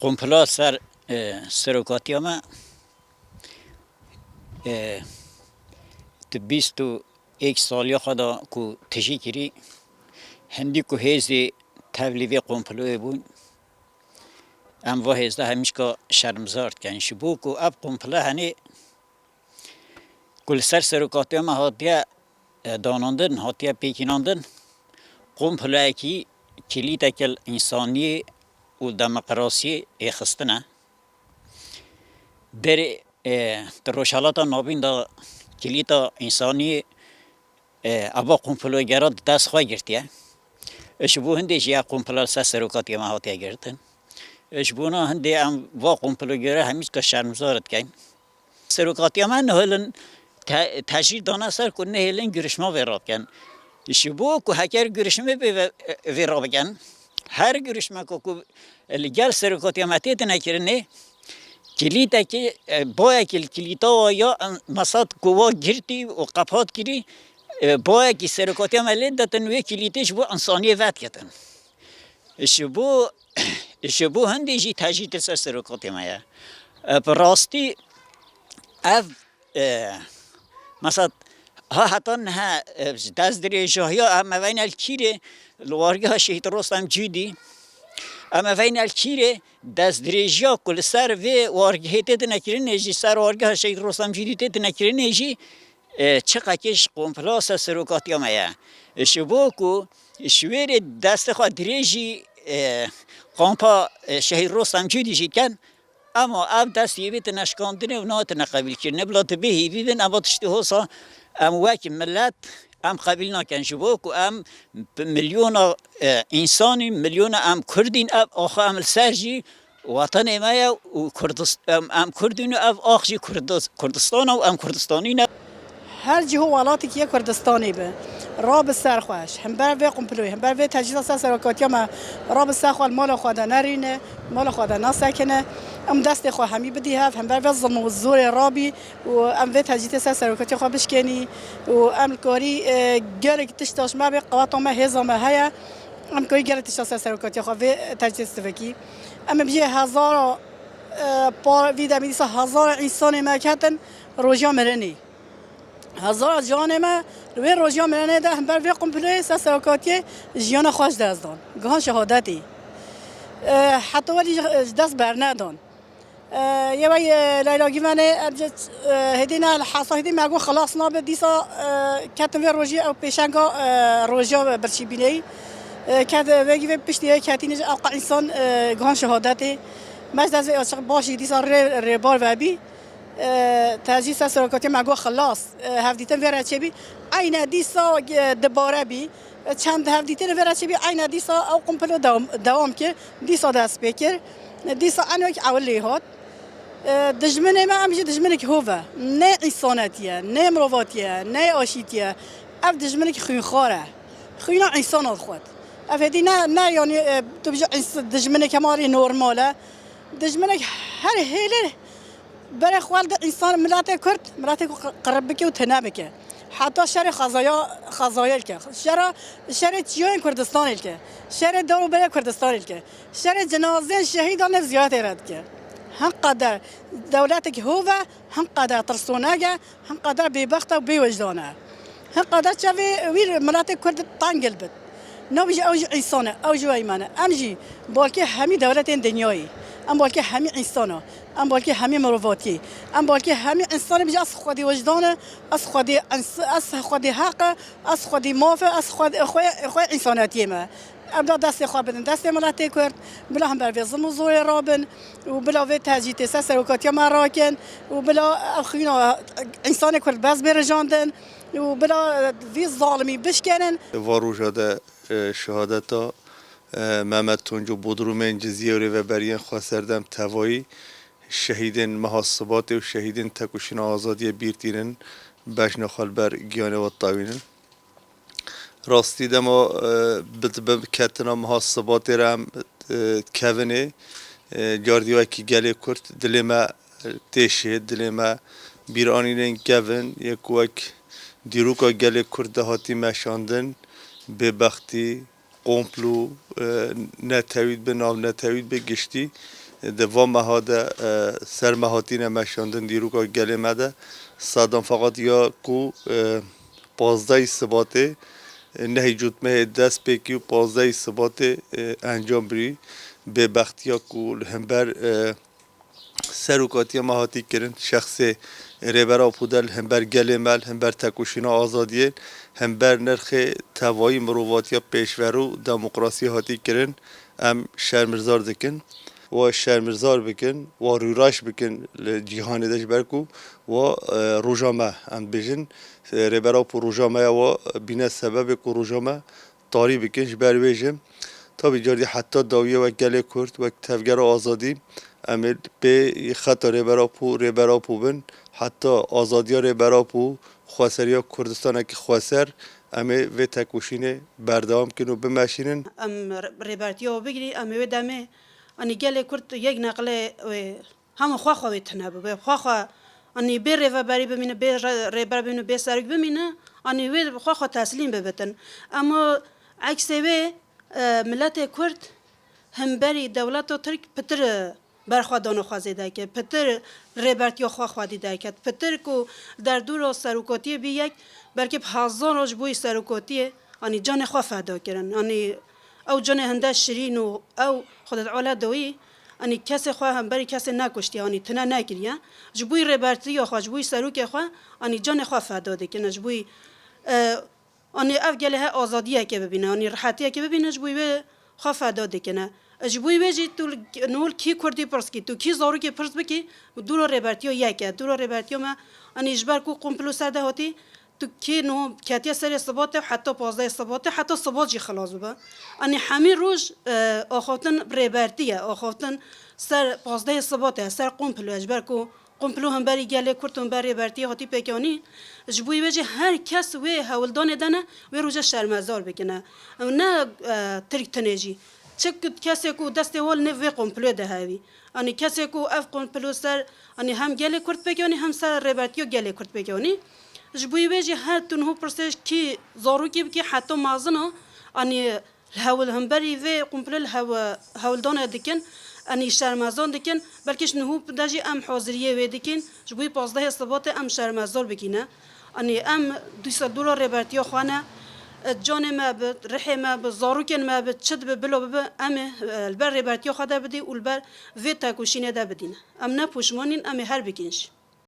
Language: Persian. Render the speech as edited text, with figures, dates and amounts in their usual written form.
قنپلا سر سرکاتیا ما تو 21 سالی خدا کو تشی کری هندی کو هزی تبلیغ قنپلوی بود ام و هزده همیش که شرمزارد کن شبو کو اب قنپلا هنی کل سرکاتیا ما هاتیا داناندن هاتیا پیکیناندن قنپلا کی کلیت کل انسانی و دموکراسی اخستنه در روشالات نابین دا کلیتا انسانی ابا قنپلوگرات دست خواه گرتیه اشبو هندی جیا قنپلا سرکاتی ما هاتیه گرتن اشبونا هندی ام وا قنپلوگره همیش که شرمزارت کن سرکاتی ما نهلن تجیر دانا سر کنه نهلن گرشما ویراب کن اشبو که هکر گرشمه ویراب کن هر گرشمه که لگل سرکاتی ما تیت نکرنه کلیتا که باید کلیتا و یا مساد قوا گرتی و قپات کری باید که سرکاتی عملیت داتن و کلیتش بو انسانی وقت کتن شبو هندی جی تجید سر سرکاتی مایا براستی اف مساد ها حتی نه دست دریجه ها اما وین الکیره لوارگه ها شهید رستم جدی اما وین الکیره دست دریجه کل سر و وارگه تد نکرین نجی سر وارگه ها شهید رستم جدی تد نکرین نجی چقدر کش قنپلاس سرکاتی مایا شبو کو شویر دست خود دریجی قنپا شهید رستم جدی جی کن اما اب دست یبیت نشکاندنه و نات نقبیل کرد نبلات بهی بیبین اما تشتی حوصا ام وکی ملت ام قبیل نکن شبو کو ام میلیون انسانی میلیون ام کردین اب آخه ام سرجی وطن مایا و ام کردین اب آخجی کردستان و ام کردستانی نه هر جهو ولاتی که کردستانی به راب سر خوش هم بر وی قنپلوی هم بر وی تجهیزات سرکاتی ما راب سر خو مال خود نرینه مال خود نسکنه ام دست خو همی بدی هف هم بر وی ظلم و زور رابی و ام وی تجهیزات سرکاتی خو بشکنی و ام کاری گرگ تشتاش ما به قوات ما هزام هيا ام کاری گرگ تشتاش سرکاتی خو وی تجهیز تفکی ام بیه هزار پار ویدا میسا هزار انسان ما کتن روزا مرنی هزار جان ما روی روزیا مرنه ده هم بر وی قنپلوی سرکاتی جیان خوش دست دان گهان شهادتی حتی ولی دست بر ندان یه وی لیلاگی منه هدینا الحصا هدی مگو خلاص نابه دیسا کتن وی روزی او پیشنگا روزیا برچی بینی کت وی وی پشتی کتینج اوقع انسان گهان شهادتی مجد از عاشق باشی دیسا ریبار و بی تجهیز سرکاتی مگو خلاص هفدیتن ویرا چه بی عین دیسا دباره بی چند هفدیتن ویرا چه بی عین دیسا او قنپلو دوام که دیسا دست بکر دیسا انو که اولی هات دجمنه ما امجی دجمنه که هوه نه انسانتیه نه مرواتیه نه آشیتیه اف دجمنه که خوین خاره خوینا انسان خود اف هدی نه یعنی تو بجا دجمنه که ماری نورماله دجمنه هر هیله برای خوالد انسان ملت کرد ملت قرب بکه و تنه بکه حتی شهر خزایل که شهر چیان کردستان که شهر دارو برای کردستان که شهر جنازه شهیدان زیارت رد که هم قدر دولت که هو هم قدر ترسونگه هم قدر بیبخت و بیوجدانه هم قدر چه ویر ملت کرد تانگل بد نبیج اوج انسانه اوج ایمانه امجی بالکه همی دولت دنیایی ام بالکه همی انسانا ام بالکه همی مروواتی ام بالکه همی انسان بیش از خودی وجدانه از خودی حق از خودی مافه از خود خوی انسانیتی ما ابدا دست خو بدن دست ملت کرد بلا هم بر ظلم و زور رابن و بلا وی تجدید سرکاتی ما راکن و بلا اخینا انسان کرد باز برجاندن و بلا وی ظالمی بشکنن واروجاده شهادتا محمد تونجو بودرومن جزیره و بریان خواستردم توایی شهیدین محاسبات و شهیدین تکوشین آزادی بیرتینن بشن خال بر گیانه و طاوینن راستی دما بتبم کتنا محاسبات رم کونه جاردیوی کی گله کرد دلما تشه دلما بیرانین کون یک وک دیروکا گله کرد هاتی مشاندن به بختی قنپلو نتوید به نام نتوید به گشتی دوام مهاده سر مهاتین مشاندن دیروکا گله مده صادم فقط یا کو 15 ثباته نه جوتمه دست پکی و 15 ثباته انجام بری به بختیا کو همبر سروکاتی مهاتی کردن شخص رهبر پودل هم بر گل مل هم بر تکوشینا آزادیه هم بر نرخ توایی مروواتی پیشورو دموکراسی هاتی کردن هم شرمزار دکن و شرمزار بکن و روراش بکن جهان دش برکو و روجامه هم بجن رهبر پو روجامه و بنا سبب کو روجامه طاری بکنش بر ویجم تا بیجاری حتی داویه و گل کرد و تفگر آزادی امید به خطر رهبر پو بن حتی آزادی رهبر پو خواسریا کردستان که خواسر امی و تکوشینه بردام کنو بمشینن ام رهبرتیا بگیری امی و دمه انی گله کرد یک نقله هم خواه تنبه خواه انی به رهبری ببینه به رهبر ببینه به سرک ببینه انی و خواه تسلیم ببتن اما عکس و ملت کرد هم بری دولت و ترک پتر برخوادان خوازیده که پتر رهبرتیا خوادیده که پتر کو در دور سروکاتی بی یک بلکه هزار روز بوی سروکاتی آنی جان خواه فدا کردن آنی او جان هنده شیرین و او خودت علا دوی آنی کسی خواه هم بری کسی نکشتی آنی تنه نگیریه جبوی رهبرتیا خواه جبوی سروک خواه آنی جان خواه فدا دکنه جبوی آنی افگله ها آزادیه که ببینه آنی راحتیه که ببینه جبوی به خواه فدا دکنه جبوی وجی تو نول کی کردی پرس کی تو کی زارو کی پرس بکی دور رهبرتیا یکه دور رهبرتیا ما ان اجبار کو قمپلو سرده هاتی تو کی نو کاتیا سر ثبات حتی 15 ثبات حتی ثبات جی خلاص با ان همین روز اخوتن رهبرتیا اخوتن سر 15 ثبات سر قمپلو اجبار کو قمپلو هم بری گله کرتون بری رهبرتیا هاتی پکانی جبوی وجی هر کس و هولدان دنه و روز شرمزار بکنه نه ترک تنجی چه کسی کو دست هول نوی قمپلو ده هایی آنی کسی کو اف قمپلو سر آنی هم گله کرد بگیانی هم سر رهبرتیو گله کرد بگیانی جبوی ویجی هر تنها پرسش کی زارو کی بکی حتی مازنه آنی هول هم بری و قمپلو هول دانه دکن آنی شرمزان دکن بلکش نهو داجی ام حاضریه و دکن جبوی 15 ثبات ام شرمزار بگینه آنی ام 200 دلار رهبرتیو خانه جان ما بد رحم ما بد زاروکن ما بد شد ببلو بب امه البر رهبرتیا خدا بدی و البر ویتا کوشینه ده بدینه ام نه پوشمانین ام هر بگینش